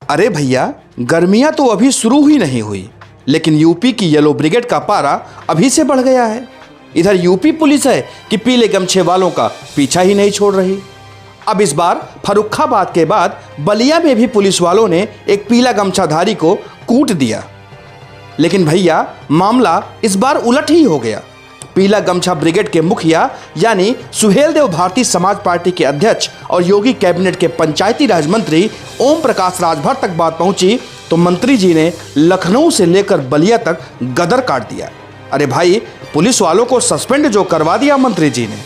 अरे भैया, गर्मियां तो अभी शुरू ही नहीं हुई, लेकिन यूपी की येलो ब्रिगेड का पारा अभी से बढ़ गया है। इधर यूपी पुलिस है कि पीले गमछे वालों का पीछा ही नहीं छोड़ रही। अब इस बार फर्रुखाबाद के बाद बलिया में भी पुलिस वालों ने एक पीला गमछाधारी को कूट दिया। लेकिन भैया, मामला इस बार उलट ही हो गया। पीला गमछा ब्रिगेड के मुखिया यानी सुहेलदेव भारतीय समाज पार्टी के अध्यक्ष और योगी कैबिनेट के पंचायती राज मंत्री ओम प्रकाश राजभर तक बात पहुंची तो मंत्री जी ने लखनऊ से लेकर बलिया तक गदर काट दिया। अरे भाई, पुलिस वालों को सस्पेंड जो करवा दिया मंत्री जी ने।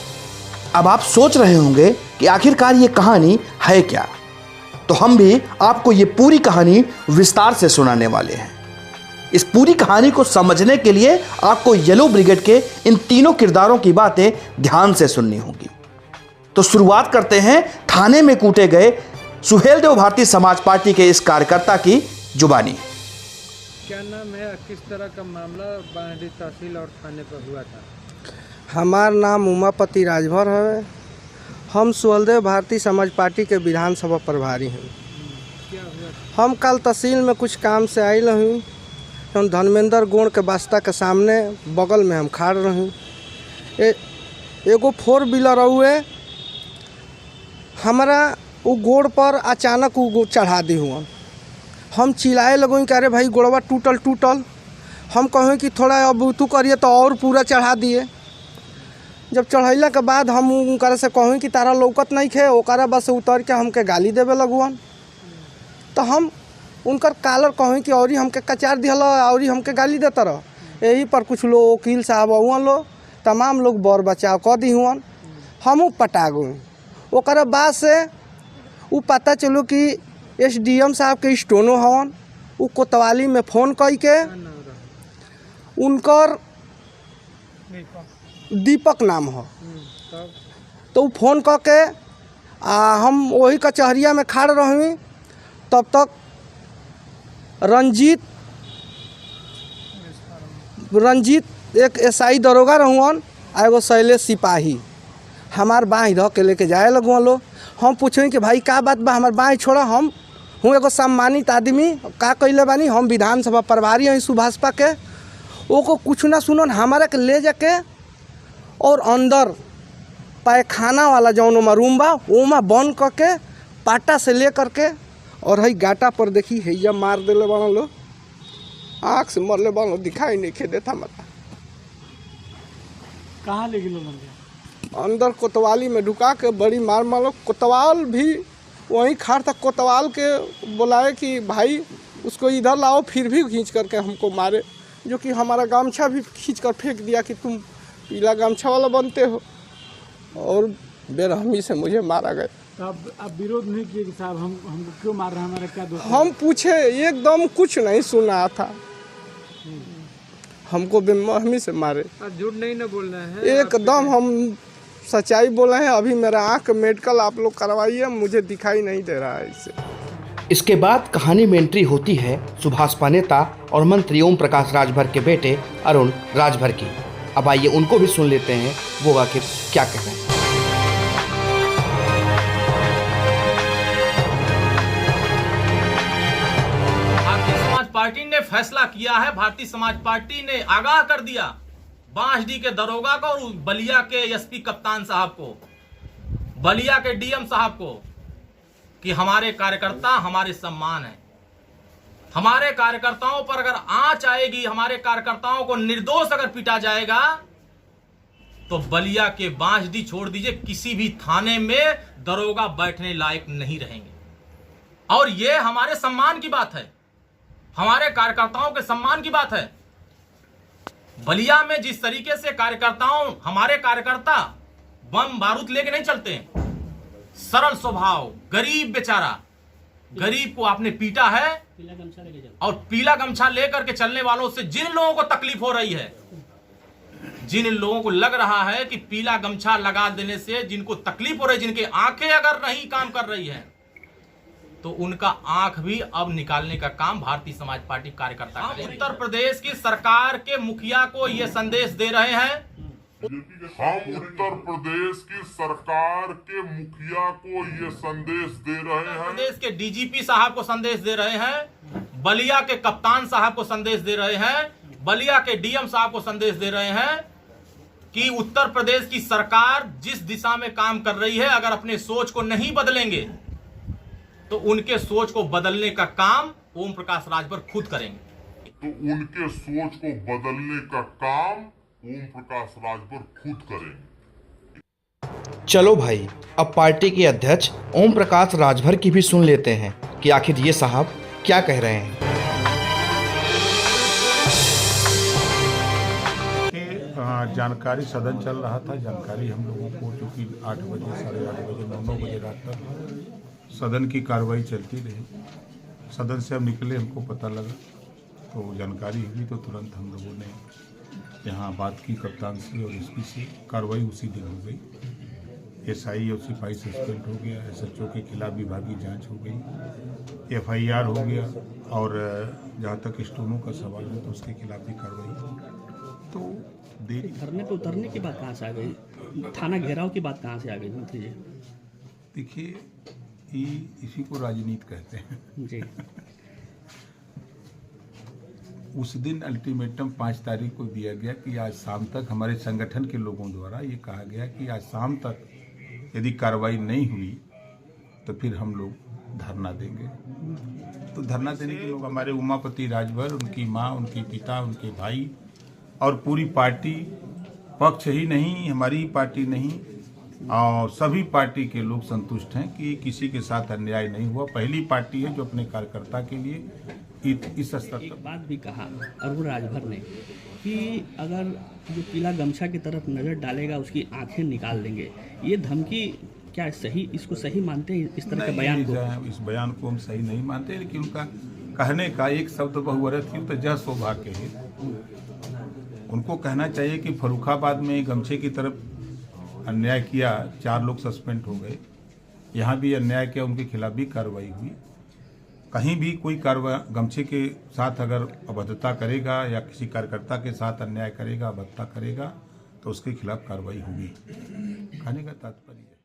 अब आप सोच रहे होंगे कि आखिरकार ये कहानी है क्या, तो हम भी आपको ये पूरी कहानी विस्तार से सुनाने वाले हैं। इस पूरी कहानी को समझने के लिए आपको येलो ब्रिगेड के इन तीनों किरदारों की बातें ध्यान से सुननी होगी। तो शुरुआत करते हैं थाने में कूटे गए सुहेलदेव भारतीय समाज पार्टी के इस कार्यकर्ता की जुबानी। क्या नाम है, किस तरह का मामला बांडी तहसील और थाने पर हुआ था? हमार नाम उमापति राजभर है। हम सुहेलदेव भारतीय समाज पार्टी के विधानसभा प्रभारी हैं। क्या हुआ? हम कल तहसील में कुछ काम से आयल हूँ। हम धर्मेंद्र गोड़ के बस्ता के सामने बगल में हम खड़ रही। एगो 4 व्हीलर हुए हमारा वो गोड़ पर अचानक वो चढ़ा दी हुआ। हम चिल्लाए लगो कि अरे भाई गोड़वा टूटल। हम कहें कि थोड़ा अब तू करिए तो और पूरा चढ़ा दिए। जब चढ़ैला के बाद हम उनका से कहें कि तारा लौकत नहीं खे, ओकरा बस उतर के हमके गाली देवे लगुअन। तो हम उनकर कालर कहें कि और हमके कचार दिहल और हमके गाली देता रह। यही पर कुछ लोग वकील साहब हुआ लो तमाम लोग बर बचाव कर दी हुआ। हमू पटा गए। ओकरा बाद से वो पता चलो कि SDM साहब के स्टोनो हवन। वो कोतवाली में फ़ोन करके उनकर दीपक नाम हो, तो वो फ़ोन करके हम वही कचहरिया में खड़ रही। तब तक रंजीत एक SI दरोगा रहुअन आ एगो शैलेश सिपाही हमार बाँह धऽ के लेके जाए लगुअन लो। हम पूछें कि भाई का बात बा, हमार बाँह छोड़ा। हम हूँ एगो सम्मानित आदमी, का कैले बानी, हम विधानसभा प्रभारी हैं सुभाषपा के। वो को कुछ ना सुनन हमारा के ले जाके और अंदर पैखाना वाला जौन ओमा रूम बा ओमा बंद करके पाटा से ले करके और हई गाटा पर देखी हैया मार देले बन लो। आँख से मरले बन लो, दिखाई नहीं खे देता मता। कहाँ ले गए? अंदर कोतवाली में ढुका के बड़ी मार मारो। कोतवाल भी वहीं खड़ा था। कोतवाल के बुलाए कि भाई उसको इधर लाओ, फिर भी खींच करके हमको मारे, जो कि हमारा गमछा भी खींच कर फेंक दिया कि तुम पीला गमछा वाला बनते हो, और बेरहमी से मुझे मारा गया। तो अब विरोध नहीं किए कि साहब हमको क्यों मार रहे हैं, हमारा क्या दोष? हम पूछे, एकदम कुछ नहीं सुना था। हमको बेरहमी से मारे। झूठ नहीं ना बोलना है, एकदम हम सच्चाई बोले हैं। अभी मेरा आँख मेडिकल आप लोग करवाइए, मुझे दिखाई नहीं दे रहा है इससे। इसके बाद कहानी में एंट्री होती है सुभाषपा नेता और मंत्री ओम प्रकाश राजभर के बेटे अरुण राजभर की। अब आइए उनको भी सुन लेते हैं वो आखिर क्या कह रहे हैं। भारतीय समाज पार्टी ने फैसला किया है, भारतीय समाज पार्टी ने आगाह कर दिया बांसडी के दरोगा को और बलिया के SP कप्तान साहब को, बलिया के DM साहब को, कि हमारे कार्यकर्ता हमारे सम्मान है। हमारे कार्यकर्ताओं पर अगर आंच आएगी, हमारे कार्यकर्ताओं को निर्दोष अगर पीटा जाएगा, तो बलिया के बांसडी छोड़ दीजिए, किसी भी थाने में दरोगा बैठने लायक नहीं रहेंगे। और यह हमारे सम्मान की बात है, हमारे कार्यकर्ताओं के सम्मान की बात है। बलिया में जिस तरीके से हमारे कार्यकर्ता बम बारूद लेके नहीं चलते हैं, सरल स्वभाव, गरीब बेचारा, गरीब को आपने पीटा है और पीला गमछा लेकर के चलने वालों से जिन लोगों को तकलीफ हो रही है, जिन लोगों को लग रहा है कि पीला गमछा लगा देने से जिनको तकलीफ हो रही है, जिनके आंखें अगर नहीं काम कर रही है, तो उनका आंख भी अब निकालने का काम भारतीय समाज पार्टी कार्यकर्ता करेंगे। उत्तर प्रदेश की सरकार के मुखिया को यह संदेश दे रहे हैं हम उत्तर प्रदेश की सरकार के मुखिया को ये संदेश दे रहे हैं, प्रदेश के डीजीपी साहब को संदेश दे रहे हैं, बलिया के कप्तान साहब को संदेश दे रहे हैं, बलिया के डीएम साहब को संदेश दे रहे हैं कि उत्तर प्रदेश की सरकार जिस दिशा में काम कर रही है, अगर अपने सोच को नहीं बदलेंगे तो उनके सोच को बदलने का काम ओम प्रकाश राजभर खुद करेंगे। तो उनके सोच को बदलने का काम ओम प्रकाश राजभर खुद करेंगे। चलो भाई, अब पार्टी के अध्यक्ष ओम प्रकाश राजभर की भी सुन लेते हैं कि आखिर ये साहब क्या कह रहे हैं। जानकारी सदन चल रहा था, जानकारी हम लोगों को चूँकि 8 बजे 8:30 बजे 9 बजे रात तक सदन की कार्रवाई चलती रही। सदन से हम निकले, हमको पता लगा तो जानकारी हुई तो तुरंत हम लोगों ने यहाँ बात की कप्तान से और एसपी से। कार्रवाई उसी दिन हो गई। एसआई और सिपाही सस्पेंड हो गया, एसएचओ के खिलाफ विभागीय जांच हो गई, एफआईआर हो गया और जहाँ तक स्टोनों का सवाल है तो उसके खिलाफ भी कार्रवाई। तो देरी धरने पे उतरने की बात कहाँ से आ गई? थाना घेराव की बात कहाँ से आ गई मंत्री जी? देखिए, इसी को राजनीति कहते हैं जी। उस दिन अल्टीमेटम 5 तारीख को दिया गया कि आज शाम तक, हमारे संगठन के लोगों द्वारा ये कहा गया कि आज शाम तक यदि कार्रवाई नहीं हुई तो फिर हम लोग धरना देंगे। तो धरना देने के लोग हमारे उमापति राजभर, उनकी माँ, उनके पिता, उनके भाई और पूरी पार्टी, पक्ष ही नहीं, हमारी पार्टी नहीं, और सभी पार्टी के लोग संतुष्ट हैं कि किसी के साथ अन्याय नहीं हुआ। पहली पार्टी है जो अपने कार्यकर्ता के लिए इस स्तर तक। एक बात भी कहा अरुण राजभर ने कि अगर जो पीला गमछा की तरफ नज़र डालेगा उसकी आंखें निकाल देंगे। ये धमकी क्या सही, इसको सही मानते हैं इस तरह के बयान को? इस बयान को हम सही नहीं मानते, लेकिन उनका कहने का एक शब्द बहुअर्थ की तो जह सौभाग्य है। उनको कहना चाहिए कि फर्रुखाबाद में गमछे की तरफ अन्याय किया, 4 लोग सस्पेंड हो गए, यहाँ भी अन्याय किया, उनके खिलाफ भी कार्रवाई हुई। कहीं भी कोई कार्रवाई गमछे के साथ अगर अभद्रता करेगा या किसी कार्यकर्ता के साथ अन्याय करेगा, अभद्रता करेगा तो उसके खिलाफ कार्रवाई होगी। कहने का तात्पर्य